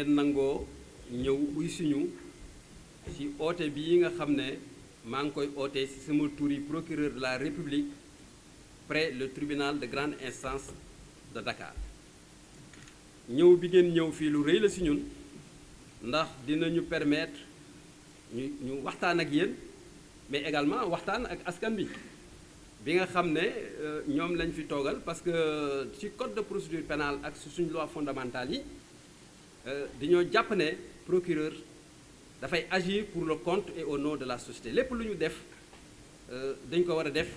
ngeen nangoo ñëw uy suñu ci oote bii nga xam ne maa ngi koy oote ci sama turi procureur de la République près le tribunal de grande instance de Dakar. ñëw bi ngeen ñëw fii lu rëy la ci ñun ndax dinañu permettre ñu waxtaan ak yéen mais également waxtaan ak askan bi nga xam ne ñoom lañ fi toogal parce que ci code de procédure pénale ak suñu loi fondamentale yi dañoo jàpp ne procureur dafay agir pour le compte et au nom de la société lépp lu ñu def dañ ko war a def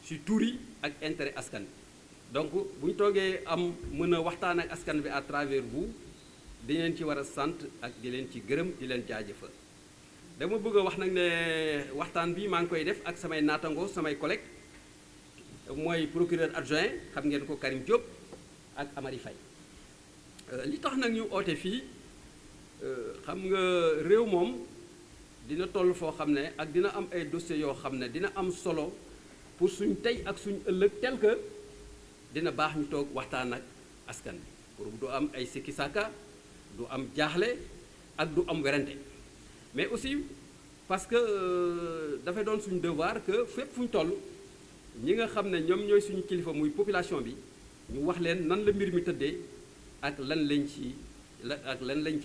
ci turi ak intérêt askan bi donc bu ñu toogee am mën a waxtaan ak askan bi à travers vous di leen ci war a sant ak di leen ci gërëm di leen jaajëfal dama bëgg a wax nag ne waxtaan bi maa ngi koy def ak samay naataango samay collègues mooy procureur adjoint xam ngeen ko Karim Diop ak Amary Faye li tax nag ñu oote fii xam nga réew moom dina toll foo xam ne ak dina am ay dossiers yoo xam ne dina am solo pour suñ tey ak suñ ëllëg tel que dina baax ñu toog waxtaan ak askan bi pour du am ay sikki sàkka du am jaaxle ak du am werante mais aussi parce que dafay doon suñu devoir que fépp fu ñu toll ñi nga xam ne ñoom ñooy suñu kilifa muy population bi ñu wax leen nan la mbir mi tëddee ak lan lañ ci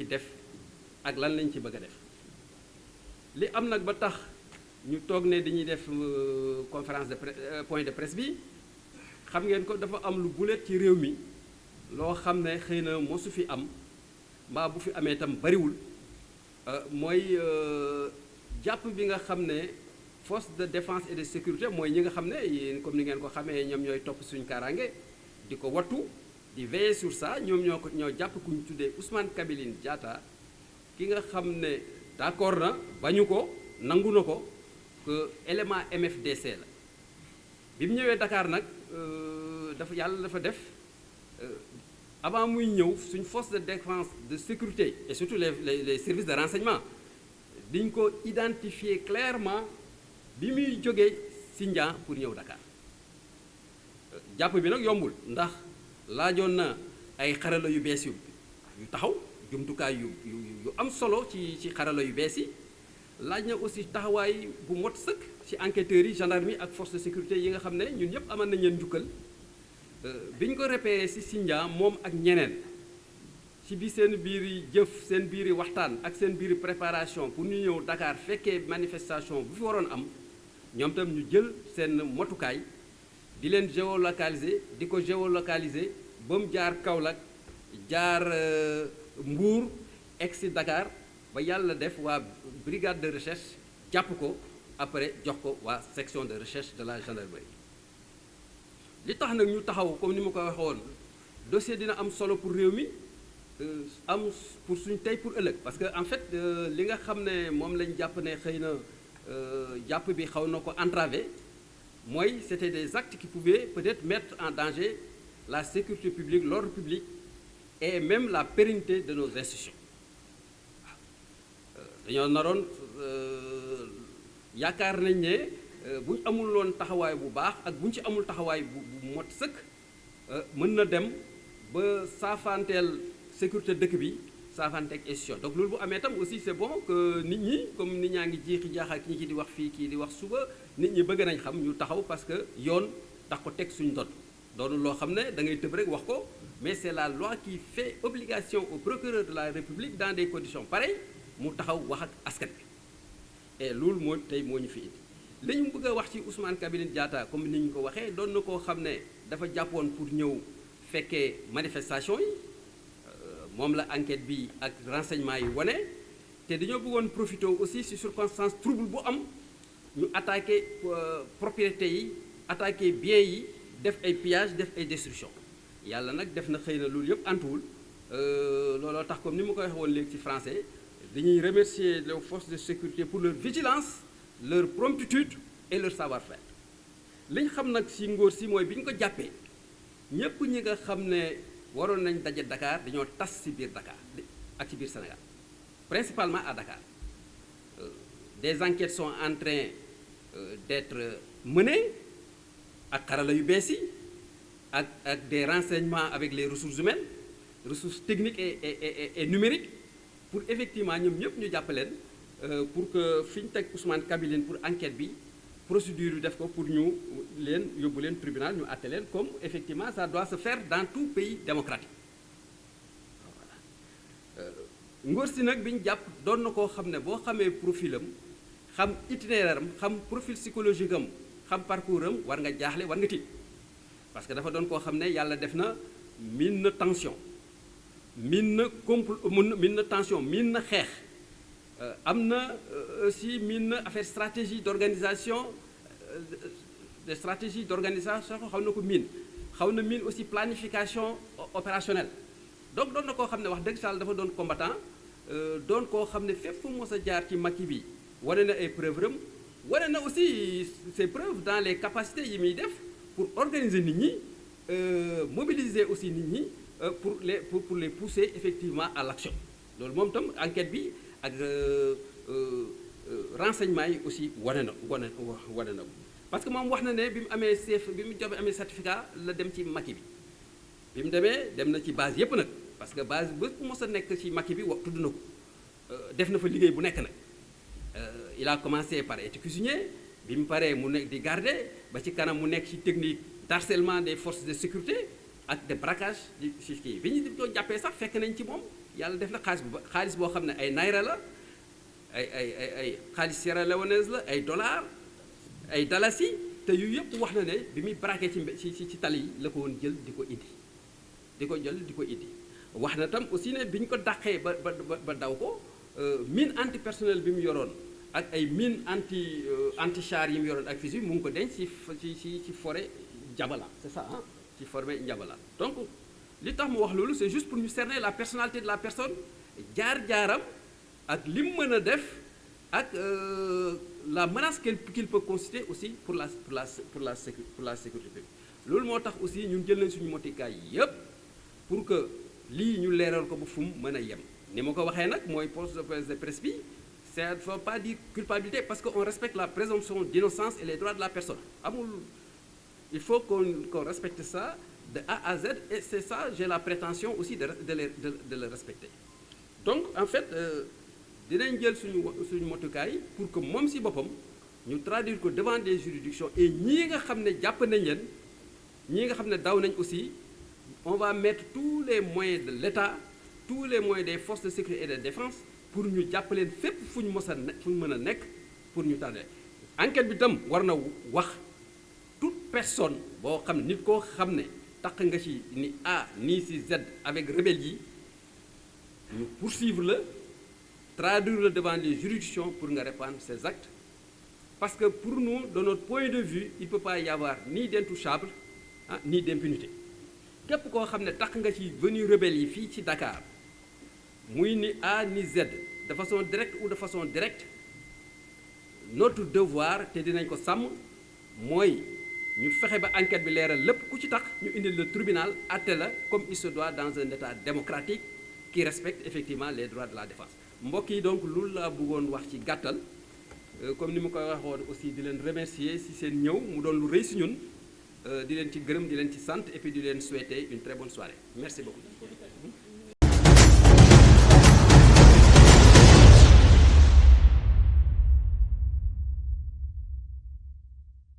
def ak lan lañ ci bëgg a def li am nag ba tax ñu toog ne dañuy def conférence de point de presse bi xam ngeen ko dafa am lu guléet ci réew mi loo xam ne xëy na mosu fi am mbaa bu fi amee itam bariwul mooy jàpp bi nga xam ne force de défense et de sécurité mooy ñi nga xam ne yéen comme ni ngeen ko xamee ñoom ñooy topp suñu kaaraange di ko wattu di veiller sur ça ñoom ñoo jàpp ku ñu tuddee Ousmane Kabiline Diatta ki nga xam ne d'accord na bañu ko nangu na ko que élément MFDC la bi mu ñëwee Dakar nag yàlla dafa def avant muy ñëw suñ force de défense de sécurité et surtout les services de renseignement diñ ko identifier clairement bi muy jógee Sindian pour ñëw Dakar jàpp bi nag yombul ndax laajoon na ay xarala yu bees yu taxaw jumtukaay yu am solo ci xarala yu bees yi laaj na aussi taxawaay bu mot sëkk ci enquêteurs yi gendarmerie ak force de sécurité yi nga xam ne ñun ñëpp amal nañ leen njukkal bi ñu ko repéré ci Sindian moom ak ñeneen ci bi seen biiri jëf seen biiri waxtaan ak seen biiri préparation pour ñu ñëw Dakar fekkee manifestation bu fi waroon am ñoom tam ñu jël seen motukaay di leen géolocaliser di ko géolocaliser ba mu jaar Kaolack jaar Mbour egsi Dakar ba yàlla def waa brigade de recherche jàpp ko après jox ko waa section de recherche de la gendarmerie li tax nag ñu taxaw comme ni ma ko waxoon dossier dina am solo pour réew mi am pour suñ tey pour ëllëg parce que en fait li nga xam ne moom lañ jàpp ne xëy na jàpp bi xaw na ko entravé mooy c'était des actes qui pouvaient peut-être mettre en danger la sécurité publique l'ordre public et même la pérennité de nos institutions dañoo naroon yaakaar nañ ne bu ñu amul woon taxawaay bu baax ak bu ñu ci amul taxawaay bu mot sëkk mën na dem ba saafanteel sécurité dëkk bi saafanteeg institution donc loolu bu amee tam aussi c'est bon que nit ñi comme nit ñaa ngi jiixi jaaxal ñi ki di wax fii kii di wax suba nit ñi bëgg nañ xam ñu taxaw parce que yoon tax ko teg suñu ndodd doonu loo xam ne da ngay tëb rek wax ko mais c'est la loi qui fait obligation au procureur de la République dans des conditions pareilles mu taxaw wax ak askan bi et loolu moo tey moo ñu fi indi li ñu bëgg a wax ci Ousmane Kabiline Diatta comme ni ñu ko waxee doon na koo xam ne dafa jàppoon pour ñëw fekkee manifestation yi moom la enquête bi ak renseignement yi wane te dañoo bëggoon profiter aussi ci circonstance trouble bu am ñu attaqué propriété yi attaqué biens yi def ay pillage def ay destruction yàlla nag def na xëy na loolu yëpp antuwul looloo tax comme ni ma ko waxee woon léegi ci français dañuy remercier les forces de sécurité pour leur vigilance leur promptitude et leur savoir-faire li ñu xam nag ci ngóor si mooy bi ñu ko jàppee ñëpp ñi nga xam ne waroon nañ daje Dakar dañoo tas ci biir Dakar ak ci biir Sénégal principalement à Dakar des enquêtes sont en train d'être menées ak xarala yu bees yi ak des renseignements avec les ressources humaines ressources techniques et numériques pour effectivement ñoom ñëpp ñu jàpp leen pour que fi ñu teg Ousmane Kabiline pour enquête bi procédure yu def ko pour ñu leen yóbbu leen tribunal ñu àtte leen comme effectivement ça doit se faire dans tout pays démocratique. Ngor si nag bi ñu jàpp doon na koo xam ne boo xamee profil am xam itinéraire am xam profil psychologique am xam parcours am war nga jaaxle war nga tiit parce que dafa doon koo xam ne yàlla def na miin na tension miin na tension miin na xeex am na aussi miin na affaire stratégie d'organisation des stratégies d'organisation xaw na ko miin xaw na miin aussi planification opérationnelle. Donc doon na koo xam ne wax dëgg Sall dafa doon combattant doon koo xam ne fépp fu mos a jaar ci Macky bi wane na ay preuves am wane na aussi ses preuves dans les capacités yi muy def pour organiser nit ñi mobiliser aussi nit ñi pour les pousser effectivement à l'action. loolu moom tam enquête bi ak renseignement yi aussi wane na parce que moom wax na ne bi mu amee bi mu amee certificat la dem ci Macky bi. bi mu demee dem na ci base yépp nag parce que base ba mos a nekk ci Macky bi wax tudd na ko def na fa liggéey bu nekk nag il a commencé par être cuisinier bi mu paree mu nekk di garder ba ci kanam mu nekk ci technique d'harcèlement des forces de sécurité ak de braquage ci kii bi ñu doon jàppee sax fekk nañ ci moom yàlla def na xaalis boo xam ne ay naira la ay xaalis sierra leonaise la ay dollars ay dalasi te yu yëpp wax na ne bi muy braqué ci tali yi la ko woon jël di ko indi wax na tam aussi ne bi ñu ko dàqee ba daw ko mine antipersonnel bi mu yoroon ak ay mine anti char yi mu yoroon ak fusil mu ngi ko denc ci forêt Ndiabala c'est ça ah ci forêt Ndiabala. Donc li tax mu wax loolu c'est juste pour ñu cerner la personnalité de la personne jaar-jaaram ak li mu mën a def ak la menace qu'il peut constituer aussi pour la sécurité. loolu moo tax aussi ñun jël nañ suñu motikaay yépp pour que lii ñu leeral ko ba fu mu mën a yem ni ma ko waxee nag mooy poste de presse bi ça ne veut pas dire culpabilité parce que on respecte la présomption d'innocence et les droits de la personne amul il faut qu'on respecte ça de A à Z et c'est ça j'ai la prétention aussi de le respecter. Donc en fait dinañ jël suñu motukaay pour que moom ci boppam ñu traduire ko devant des juridictions et ñii nga xam ne jàpp nañ leen ñii nga xam ne daw nañ aussi on va mettre tous les moyens de l'État tous les moyens des forces de sécurité et de défense pour ñu jàpp leen fépp fu ñu mën a nekk pour ñu tànne enquête bi tam war na wax toute personne boo xam ne nit koo xam ne tax nga ci ni A ni ci Z avec rebelle yi ñu poursuivre la traduire le devant les juridictions pour nga répandre ces actes parce que pour nous de notre point de vue il peut pas y avoir ni d'intouchable ni d'impunité képp koo xam ne tax nga ci venue rebelle yi fii ci Dakar muy ni A ni Z de façon directe ou de façon directe notre devoir te dinañ ko sàmm mooy ñu fexe ba enquête bi leeral lépp ku ci tax ñu indil le tribunal àtte la comme il se doit dans un état démocratique qui respecte effectivement les droits de la défense. Mbokk yi donc loolu laa bëggoon wax ci gàttal comme ni ma koy waxoon aussi di leen remercier ci seen ñëw mu doon lu rëy ci ñun di leen ci gërëm di leen ci sant et puis di leen souhaiter une très bonne soirée merci beaucoup.